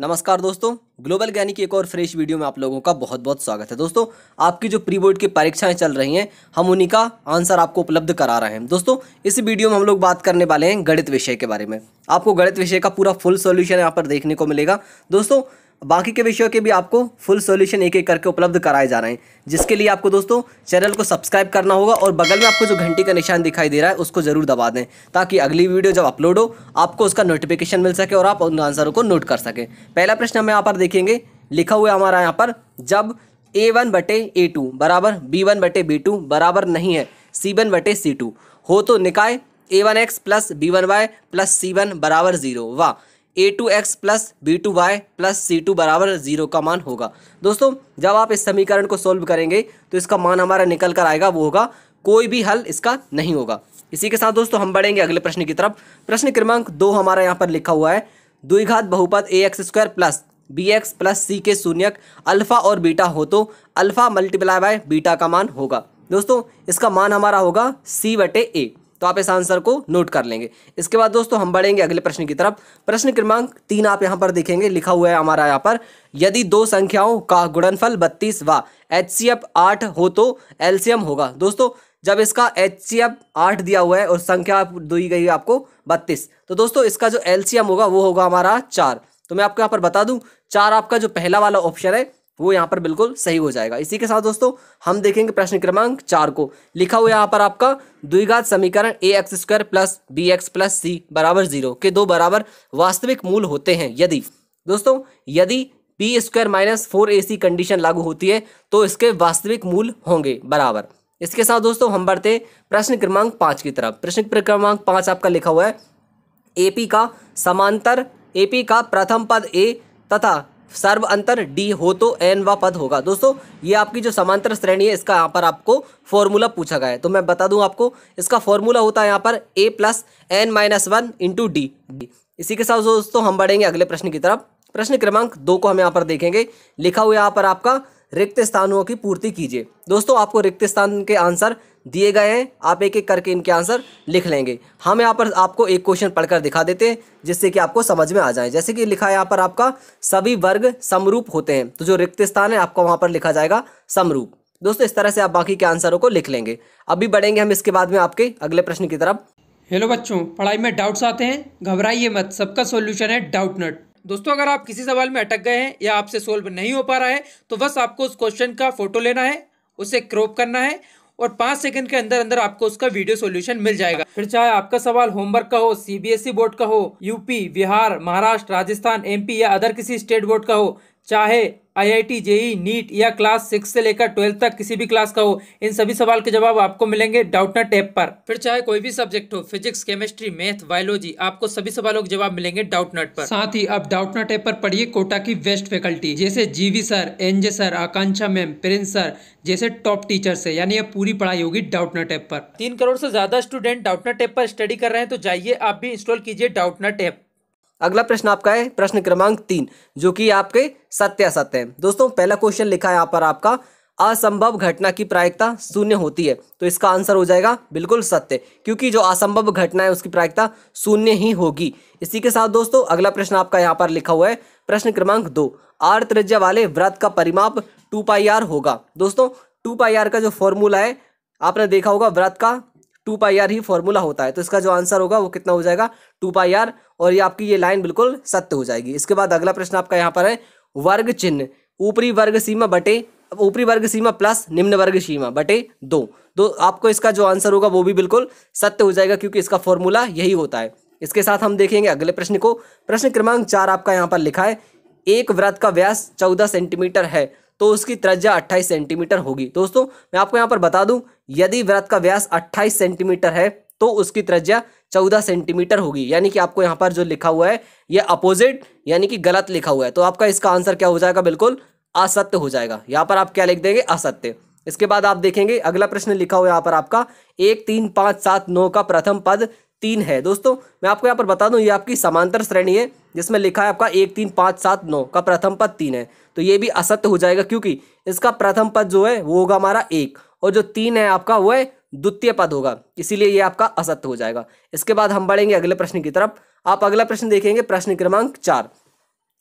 नमस्कार दोस्तों, ग्लोबल ज्ञानी की एक और फ्रेश वीडियो में आप लोगों का बहुत बहुत स्वागत है। दोस्तों, आपकी जो प्री बोर्ड की परीक्षाएं चल रही हैं, हम उन्हीं का आंसर आपको उपलब्ध करा रहे हैं। दोस्तों, इस वीडियो में हम लोग बात करने वाले हैं गणित विषय के बारे में। आपको गणित विषय का पूरा फुल सॉल्यूशन यहाँ पर देखने को मिलेगा। दोस्तों, बाकी के विषयों के भी आपको फुल सॉल्यूशन एक एक करके उपलब्ध कराए जा रहे हैं, जिसके लिए आपको दोस्तों चैनल को सब्सक्राइब करना होगा और बगल में आपको जो घंटी का निशान दिखाई दे रहा है उसको जरूर दबा दें, ताकि अगली वीडियो जब अपलोड हो आपको उसका नोटिफिकेशन मिल सके और आप उन आंसरों को नोट कर सकें। पहला प्रश्न हम यहाँ पर देखेंगे, लिखा हुआ है हमारा यहाँ पर, जब A1/A2 बराबर B1/B2 बराबर नहीं है C1/C2 हो तो निकाय A1x plus B1y plus C1 बराबर 0 व A2x plus B2y plus C2 बराबर 0 का मान होगा। दोस्तों, जब आप इस समीकरण को सोल्व करेंगे तो इसका मान हमारा निकल कर आएगा, वो होगा, कोई भी हल इसका नहीं होगा। इसी के साथ दोस्तों हम बढ़ेंगे अगले प्रश्न की तरफ। प्रश्न क्रमांक 2 हमारा यहाँ पर लिखा हुआ है, द्विघात बहुपद ax² plus bx plus c के शून्यक अल्फा और बीटा हो तो अल्फा मल्टीप्लाई बाय बीटा का मान होगा। दोस्तों, इसका मान हमारा होगा C/A, तो आप इस आंसर को नोट कर लेंगे। इसके बाद दोस्तों हम बढ़ेंगे अगले प्रश्न की तरफ। प्रश्न क्रमांक 3 आप यहाँ पर देखेंगे, लिखा हुआ है हमारा यहाँ पर, यदि दो संख्याओं का गुणनफल 32 व HCF 8 हो तो एलसीएम होगा। दोस्तों, जब इसका HCF 8 दिया हुआ है और संख्या दी गई है आपको 32, तो दोस्तों इसका जो एलसीएम होगा वो होगा हमारा 4। तो मैं आपको यहाँ पर बता दूं, 4 आपका जो पहला वाला ऑप्शन है वो यहाँ पर बिल्कुल सही हो जाएगा। इसी के साथ दोस्तों हम देखेंगे प्रश्न क्रमांक 4 को, लिखा हुआ यहाँ पर आपका, द्विघात समीकरण ax² plus bx plus c बराबर 0 के दो बराबर वास्तविक मूल होते हैं यदि। दोस्तों, यदि b² माइनस 4ac कंडीशन लागू होती है तो इसके वास्तविक मूल होंगे बराबर। इसके साथ दोस्तों हम बढ़ते प्रश्न क्रमांक 5 की तरफ। प्रश्न क्रमांक 5 आपका लिखा हुआ है, AP का प्रथम पद A तथा सर्व अंतर D हो तो n वा पद होगा। दोस्तों, ये आपकी जो समांतर श्रेणी है इसका यहाँ पर आपको फॉर्मूला पूछा गया है, तो मैं बता दूं आपको, इसका फॉर्मूला होता है यहाँ पर A plus n-1 into D। इसी के साथ दोस्तों हम बढ़ेंगे अगले प्रश्न की तरफ। प्रश्न क्रमांक 2 को हम यहाँ पर देखेंगे, लिखा हुआ यहाँ पर आपका, रिक्त स्थानों की पूर्ति कीजिए। दोस्तों, आपको रिक्त स्थान के आंसर दिए गए हैं, आप एक एक करके इनके आंसर लिख लेंगे। हम यहाँ पर आपको एक क्वेश्चन पढ़कर दिखा देते हैं जिससे कि आपको समझ में आ जाए। जैसे कि लिखा है यहाँ पर आपका, सभी वर्ग समरूप होते हैं, तो जो रिक्त स्थान है आपको वहाँ पर लिखा जाएगा समरूप। दोस्तों, इस तरह से आप बाकी के आंसरों को लिख लेंगे। अभी बढ़ेंगे हम इसके बाद में आपके अगले प्रश्न की तरफ। हेलो बच्चों, पढ़ाई में डाउट्स आते हैं, घबराइए मत, सबका सॉल्यूशन है डाउटनट। दोस्तों, अगर आप किसी सवाल में अटक गए हैं या आपसे सोल्व नहीं हो पा रहा है तो बस आपको उस क्वेश्चन का फोटो लेना है, उसे क्रॉप करना है और 5 सेकंड के अंदर अंदर आपको उसका वीडियो सॉल्यूशन मिल जाएगा। फिर चाहे आपका सवाल होमवर्क का हो, CBSE बोर्ड का हो, यूपी, बिहार, महाराष्ट्र, राजस्थान, MP या अदर किसी स्टेट बोर्ड का हो, चाहे IIT, JEE, नीट या क्लास 6 से लेकर 12 तक किसी भी क्लास का हो, इन सभी सवाल के जवाब आपको मिलेंगे डाउटनट ऐप पर। फिर चाहे कोई भी सब्जेक्ट हो, फिजिक्स, केमिस्ट्री, मैथ, बायोलॉजी, आपको सभी सवालों के जवाब मिलेंगे डाउटनट पर। साथ ही आप डाउटनट ऐप पर पढ़िए कोटा की बेस्ट फैकल्टी, जैसे GV सर, NJ सर, आकांक्षा मैम, प्रिंस सर जैसे टॉप टीचर से, यानी अब पूरी पढ़ाई होगी डाउटनट ऐप पर। 3 करोड़ से ज्यादा स्टूडेंट डाउटनट ऐप पर स्टडी कर रहे हैं, तो जाइए आप भी इंस्टॉल कीजिए डाउटनट ऐप। अगला प्रश्न आपका है प्रश्न क्रमांक 3, जो कि आपके सत्य असत्य है। दोस्तों, पहला क्वेश्चन लिखा है यहाँ पर आपका, असंभव घटना की प्रायिकता 0 होती है, तो इसका आंसर हो जाएगा बिल्कुल सत्य, क्योंकि जो असंभव घटना है उसकी प्रायिकता 0 ही होगी। इसी के साथ दोस्तों अगला प्रश्न आपका यहाँ पर लिखा हुआ है, प्रश्न क्रमांक 2, r त्रिज्या वाले वृत्त का परिमाप 2πr होगा। दोस्तों, 2πr का जो फॉर्मूला है आपने देखा होगा, वृत्त का 2πr ही फॉर्मूला होता है, तो इसका जो आंसर होगा वो कितना हो जाएगा, 2πr, और ये आपकी ये लाइन बिल्कुल सत्य हो जाएगी। इसके बाद अगला प्रश्न आपका यहाँ पर है, वर्ग चिन्ह ऊपरी वर्ग सीमा प्लस निम्न वर्ग सीमा बटे 2। तो आपको इसका जो आंसर होगा वो भी बिल्कुल सत्य हो जाएगा, क्योंकि इसका फॉर्मूला यही होता है। इसके साथ हम देखेंगे अगले प्रश्न को। प्रश्न क्रमांक 4 आपका यहाँ पर लिखा है, एक वृत्त का व्यास 14 सेंटीमीटर है तो उसकी त्रिज्या 28 सेंटीमीटर होगी। दोस्तों, मैं आपको यहाँ पर बता दूं, यदि वृत्त का व्यास 28 सेंटीमीटर है तो उसकी त्रिज्या 14 सेंटीमीटर होगी, यानी कि आपको यहाँ पर जो लिखा हुआ है ये अपोजिट यानी कि गलत लिखा हुआ है, तो आपका इसका आंसर क्या हो जाएगा, बिल्कुल असत्य हो जाएगा। यहाँ पर आप क्या लिख देंगे, असत्य। इसके बाद आप देखेंगे अगला प्रश्न लिखा हुआ है यहाँ पर आपका, 1 3 5 7 9 का प्रथम पद 3 है। दोस्तों, मैं आपको यहाँ पर बता दूं, ये आपकी समांतर श्रेणी है जिसमें लिखा है आपका 1 3 5 7 9 का प्रथम पद 3 है, तो ये भी असत्य हो जाएगा, क्योंकि इसका प्रथम पद जो है वो होगा हमारा 1 और जो 3 है आपका वो है द्वितीय पद होगा, इसीलिए ये आपका असत्य हो जाएगा। इसके बाद हम बढ़ेंगे अगले प्रश्न की तरफ। आप अगला प्रश्न देखेंगे, प्रश्न क्रमांक 4।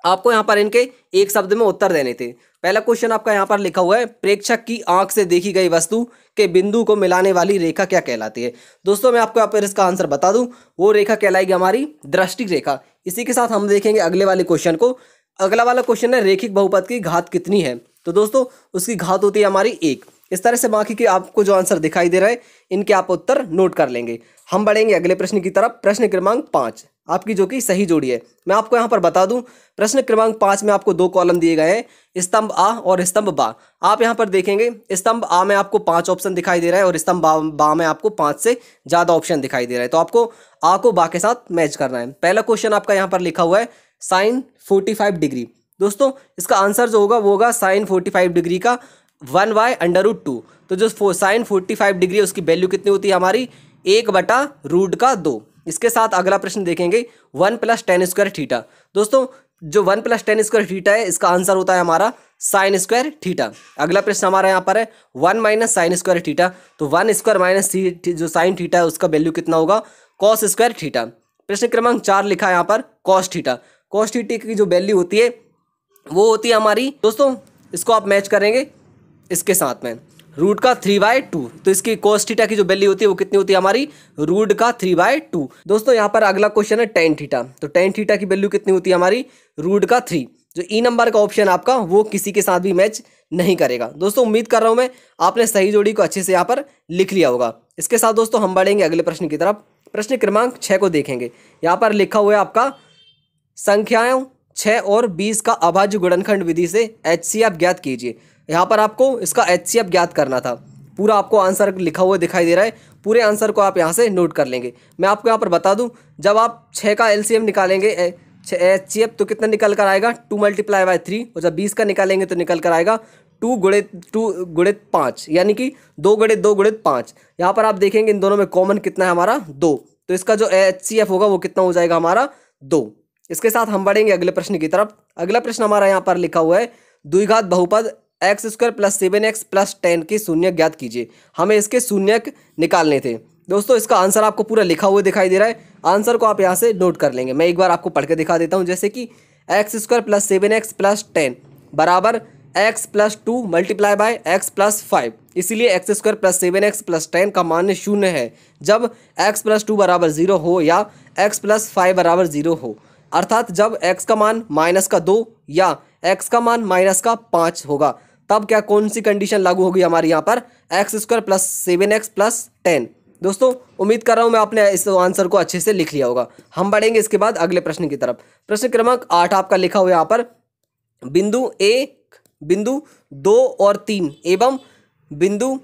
आपको यहाँ पर इनके एक शब्द में उत्तर देने थे। पहला क्वेश्चन आपका यहाँ पर लिखा हुआ है, प्रेक्षक की आंख से देखी गई वस्तु के बिंदु को मिलाने वाली रेखा क्या कहलाती है। दोस्तों मैं आपको यहाँ पर इसका आंसर बता दूं, वो रेखा कहलाएगी हमारी दृष्टि रेखा। इसी के साथ हम देखेंगे अगले वाले क्वेश्चन को। अगला वाला क्वेश्चन है, रेखिक बहुपद की घात कितनी है। तो दोस्तों उसकी घात होती है हमारी 1। इस तरह से बाकी के आपको जो आंसर दिखाई दे रहा है इनके आप उत्तर नोट कर लेंगे। हम बढ़ेंगे अगले प्रश्न की तरफ। प्रश्न क्रमांक 5 आपकी जो कि सही जोड़ी है। मैं आपको यहाँ पर बता दूं, प्रश्न क्रमांक 5 में आपको 2 कॉलम दिए गए हैं, स्तंभ आ और स्तंभ बा। आप यहाँ पर देखेंगे स्तंभ आ में आपको 5 ऑप्शन दिखाई दे रहा है और स्तंभ बा में आपको 5 से ज़्यादा ऑप्शन दिखाई दे रहा है। तो आपको आ को बा के साथ मैच करना है। पहला क्वेश्चन आपका यहाँ पर लिखा हुआ है साइन 45 डिग्री। दोस्तों इसका आंसर जो होगा वो होगा साइन 45 डिग्री का 1/√2। तो जो साइन 45 डिग्री है उसकी वैल्यू कितनी होती है हमारी 1/√2। इसके साथ अगला प्रश्न देखेंगे 1 + tan² थीटा। दोस्तों जो 1 + tan² थीटा है इसका आंसर होता है हमारा sin² थीटा। अगला प्रश्न हमारा यहाँ पर है 1 - sin² थीटा। तो 1² - जो साइन थीटा है उसका वैल्यू कितना होगा cos² थीटा। प्रश्न क्रमांक 4 लिखा है यहाँ पर cos थीटा। cos थीटा की जो वैल्यू होती है वो होती है हमारी, दोस्तों इसको आप मैच करेंगे इसके साथ में √3/2। तो इसकी cos थीटा की जो वैल्यू होती है वो कितनी होती है हमारी √3/2। दोस्तों यहाँ पर अगला क्वेश्चन है tan थीटा। तो tan थीटा की वैल्यू कितनी होती है हमारी √3। जो ई नंबर का ऑप्शन आपका वो किसी के साथ भी मैच नहीं करेगा। दोस्तों उम्मीद कर रहा हूँ मैं आपने सही जोड़ी को अच्छे से यहाँ पर लिख लिया होगा। इसके साथ दोस्तों हम बढ़ेंगे अगले प्रश्न की तरफ। प्रश्न क्रमांक 6 को देखेंगे। यहाँ पर लिखा हुआ है आपका संख्याओं 6 और 20 का अभाज्य गुणनखंड विधि से HCF ज्ञात कीजिए। यहाँ पर आपको इसका HCF ज्ञात करना था। पूरा आपको आंसर लिखा हुआ दिखाई दे रहा है। पूरे आंसर को आप यहाँ से नोट कर लेंगे। मैं आपको यहाँ पर बता दूँ, जब आप 6 का LCM निकालेंगे HCF तो कितना निकल कर आएगा 2 × 3। और जब 20 का निकालेंगे तो निकल कर आएगा 2 × 5, यानी कि 2 × 2 × 5। यहाँ पर आप देखेंगे इन दोनों में कॉमन कितना है हमारा 2। तो इसका जो HCF होगा वो कितना हो जाएगा हमारा 2। इसके साथ हम बढ़ेंगे अगले प्रश्न की तरफ। अगला प्रश्न हमारा यहाँ पर लिखा हुआ है द्विघात बहुपद x² + 7x + 10 के शून्यक ज्ञात कीजिए। हमें इसके शून्यक निकालने थे। दोस्तों इसका आंसर आपको पूरा लिखा हुआ दिखाई दे रहा है। आंसर को आप यहाँ से नोट कर लेंगे। मैं एक बार आपको पढ़ के दिखा देता हूँ, जैसे कि x² + 7x + 10 बराबर x + 2 × x + 5। इसीलिए x² + 7x + 10 का मान 0 है जब x + 2 = 0 हो या x + 5 = 0 हो। अर्थात जब x का मान -2 या x का मान -5 होगा तब क्या कौन सी कंडीशन लागू होगी हमारी यहाँ पर x² + 7x + 10। दोस्तों उम्मीद कर रहा हूँ मैं आपने इस आंसर को अच्छे से लिख लिया होगा। हम बढ़ेंगे इसके बाद अगले प्रश्न की तरफ। प्रश्न क्रमांक 8 आपका लिखा हुआ यहाँ पर बिंदु 1, बिंदु 2 और 3 एवं बिंदु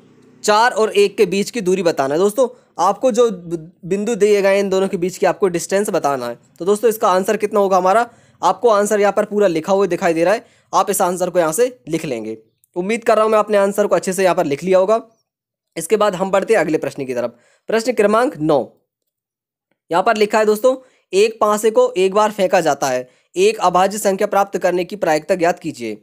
4 और 1 के बीच की दूरी बताना है। दोस्तों आपको जो बिंदु दिए गए इन दोनों के बीच की आपको डिस्टेंस बताना है। तो दोस्तों इसका आंसर कितना होगा हमारा, आपको आंसर यहाँ पर पूरा लिखा हुआ दिखाई दे रहा है। आप इस आंसर को यहाँ से लिख लेंगे। उम्मीद कर रहा हूँ मैं अपने आंसर को अच्छे से यहाँ पर लिख लिया होगा। इसके बाद हम बढ़ते हैं अगले प्रश्न की तरफ। प्रश्न क्रमांक 9 यहाँ पर लिखा है दोस्तों एक पासे को एक बार फेंका जाता है, एक अभाज्य संख्या प्राप्त करने की प्रायिकता ज्ञात कीजिए।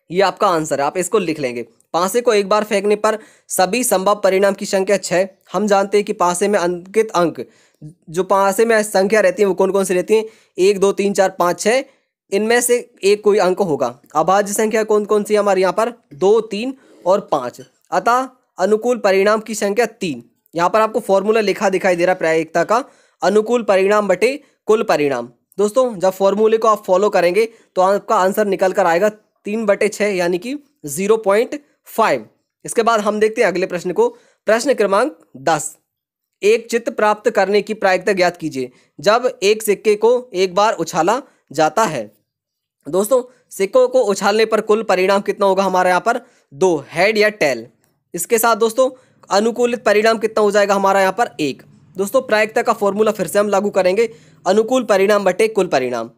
ये आपका आंसर है, आप इसको लिख लेंगे। पासे को एक बार फेंकने पर सभी संभव परिणाम की संख्या 6। हम जानते हैं कि पासे में अंकित अंक, जो पासे में संख्या रहती है वो कौन कौन सी रहती हैं 1 2 3 4 5 6। इनमें से एक कोई अंक होगा। अभाज्य संख्या कौन कौन सी हमारे यहाँ पर 2 3 और 5। अतः अनुकूल परिणाम की संख्या 3। यहाँ पर आपको फॉर्मूला लिखा दिखाई दे रहा है प्रायिकता का, अनुकूल परिणाम बटे कुल परिणाम। दोस्तों जब फॉर्मूले को आप फॉलो करेंगे तो आपका आंसर निकल कर आएगा 3/6 यानी कि 0.5। इसके बाद हम देखते हैं अगले प्रश्न को। प्रश्न क्रमांक 10 एक चित्त प्राप्त करने की प्रायिकता ज्ञात कीजिए जब एक सिक्के को एक बार उछाला जाता है। दोस्तों सिक्कों को उछालने पर कुल परिणाम कितना होगा हमारे यहाँ पर 2, हेड या टेल। इसके साथ दोस्तों अनुकूलित परिणाम कितना हो जाएगा हमारा यहाँ पर 1। दोस्तों प्रायिकता का फॉर्मूला फिर से हम लागू करेंगे, अनुकूल परिणाम बटे कुल परिणाम।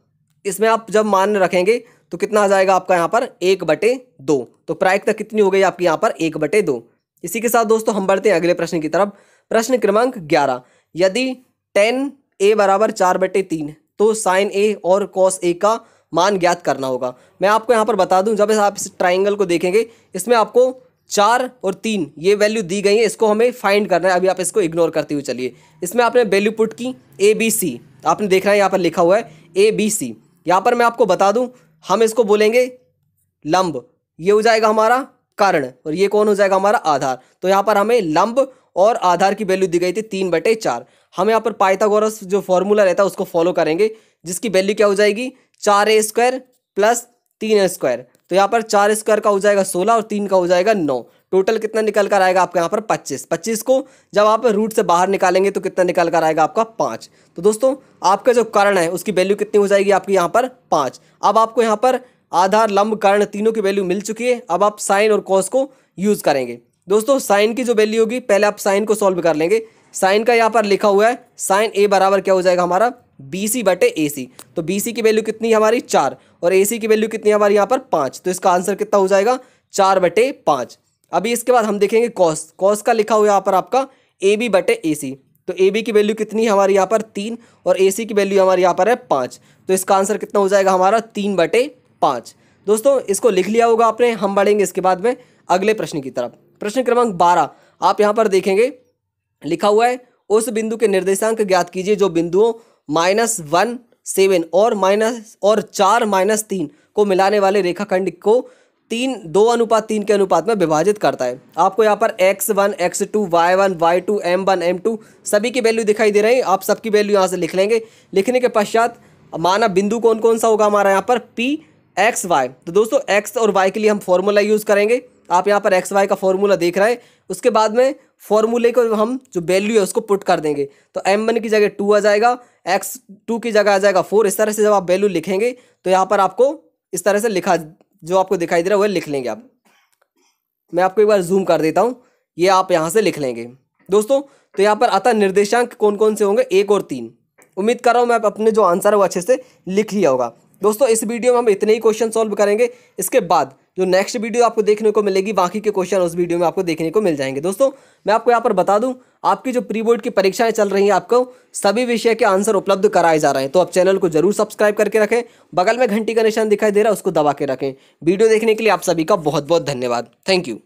इसमें आप जब मान रखेंगे तो कितना आ जाएगा आपका यहाँ पर 1/2। तो प्रायिकता कितनी हो गई आपकी यहाँ पर 1/2। इसी के साथ दोस्तों हम बढ़ते हैं अगले प्रश्न की तरफ। प्रश्न क्रमांक 11 यदि tan a = 4/3 तो sin a और cos a का मान ज्ञात करना होगा। मैं आपको यहाँ पर बता दूं, जब आप इस ट्राइंगल को देखेंगे इसमें आपको 4 और 3 ये वैल्यू दी गई है, इसको हमें फाइंड करना है। अभी आप इसको इग्नोर करते हुए चलिए। इसमें आपने वैल्यू पुट की ABC, आपने देखना है यहाँ पर लिखा हुआ है ABC। यहाँ पर मैं आपको बता दूं, हम इसको बोलेंगे लंब, ये हो जाएगा हमारा कर्ण और ये कौन हो जाएगा हमारा आधार। तो यहाँ पर हमें लंब और आधार की वैल्यू दी गई थी 3/4। हम यहाँ पर पाइथागोरस जो फॉर्मूला रहता है उसको फॉलो करेंगे, जिसकी वैल्यू क्या हो जाएगी 4a² प्लस 3a²। तो यहाँ पर 4² का हो जाएगा 16 और 3 का हो जाएगा 9। टोटल कितना निकल कर आएगा आपका यहाँ पर 25। 25 को जब आप रूट से बाहर निकालेंगे तो कितना निकल कर आएगा आपका 5। तो दोस्तों आपका जो कर्ण है उसकी वैल्यू कितनी हो जाएगी आपकी यहाँ पर 5। अब आपको यहाँ पर आधार लंब कर्ण तीनों की वैल्यू मिल चुकी है। अब आप साइन और कॉस को यूज करेंगे। दोस्तों साइन की जो वैल्यू होगी, पहले आप साइन को सॉल्व कर लेंगे। साइन का यहाँ पर लिखा हुआ है साइन A बराबर क्या हो जाएगा हमारा BC/AC। तो BC की वैल्यू कितनी है हमारी 4 और AC की वैल्यू कितनी है हमारी यहाँ पर 5। तो इसका आंसर कितना हो जाएगा 4/5। अभी इसके बाद हम देखेंगे कॉस। कॉस का लिखा हुआ यहाँ पर आपका AB/AC। तो AB की वैल्यू कितनी है हमारी यहाँ पर 3 और AC की वैल्यू हमारी यहाँ पर है 5। तो इसका आंसर कितना हो जाएगा हमारा 3/5। दोस्तों इसको लिख लिया होगा आपने। हम बढ़ेंगे इसके बाद में अगले प्रश्न की तरफ। प्रश्न क्रमांक 12 आप यहाँ पर देखेंगे, लिखा हुआ है उस बिंदु के निर्देशांक ज्ञात कीजिए जो बिंदुओं -1 7 और 4 -3 को मिलाने वाले रेखाखंड को 2:3 के अनुपात में विभाजित करता है। आपको यहाँ पर x1 x2 y1 y2 m1 m2 सभी की वैल्यू दिखाई दे रही है। आप सबकी वैल्यू यहाँ से लिख लेंगे। लिखने के पश्चात माना बिंदु कौन कौन सा होगा हमारा यहाँ पर P x y। तो दोस्तों x और y के लिए हम फॉर्मूला यूज करेंगे। आप यहाँ पर एक्स वाई का फॉर्मूला देख रहे हैं। उसके बाद में फॉर्मूले को हम जो वैल्यू है उसको पुट कर देंगे। तो m1 की जगह 2 आ जाएगा, x2 की जगह आ जाएगा 4। इस तरह से जब आप वैल्यू लिखेंगे तो यहाँ पर आपको इस तरह से लिखा, जो आपको दिखाई दे रहा है वह लिख लेंगे आप। मैं आपको एक बार जूम कर देता हूँ, ये आप यहाँ से लिख लेंगे दोस्तों। तो यहाँ पर अतः निर्देशांक कौन कौन से होंगे 1 और 3। उम्मीद कर रहा हूँ मैं अपने जो आंसर है वो अच्छे से लिख लिया होगा। दोस्तों इस वीडियो में हम इतने ही क्वेश्चन सॉल्व करेंगे। इसके बाद जो नेक्स्ट वीडियो आपको देखने को मिलेगी, बाकी के क्वेश्चन उस वीडियो में आपको देखने को मिल जाएंगे। दोस्तों मैं आपको यहाँ पर बता दूं, आपकी जो प्री बोर्ड की परीक्षाएं चल रही हैं, आपको सभी विषय के आंसर उपलब्ध कराए जा रहे हैं। तो आप चैनल को जरूर सब्सक्राइब करके रखें, बगल में घंटी का निशान दिखाई दे रहा है उसको दबा के रखें। वीडियो देखने के लिए आप सभी का बहुत बहुत धन्यवाद। Thank you.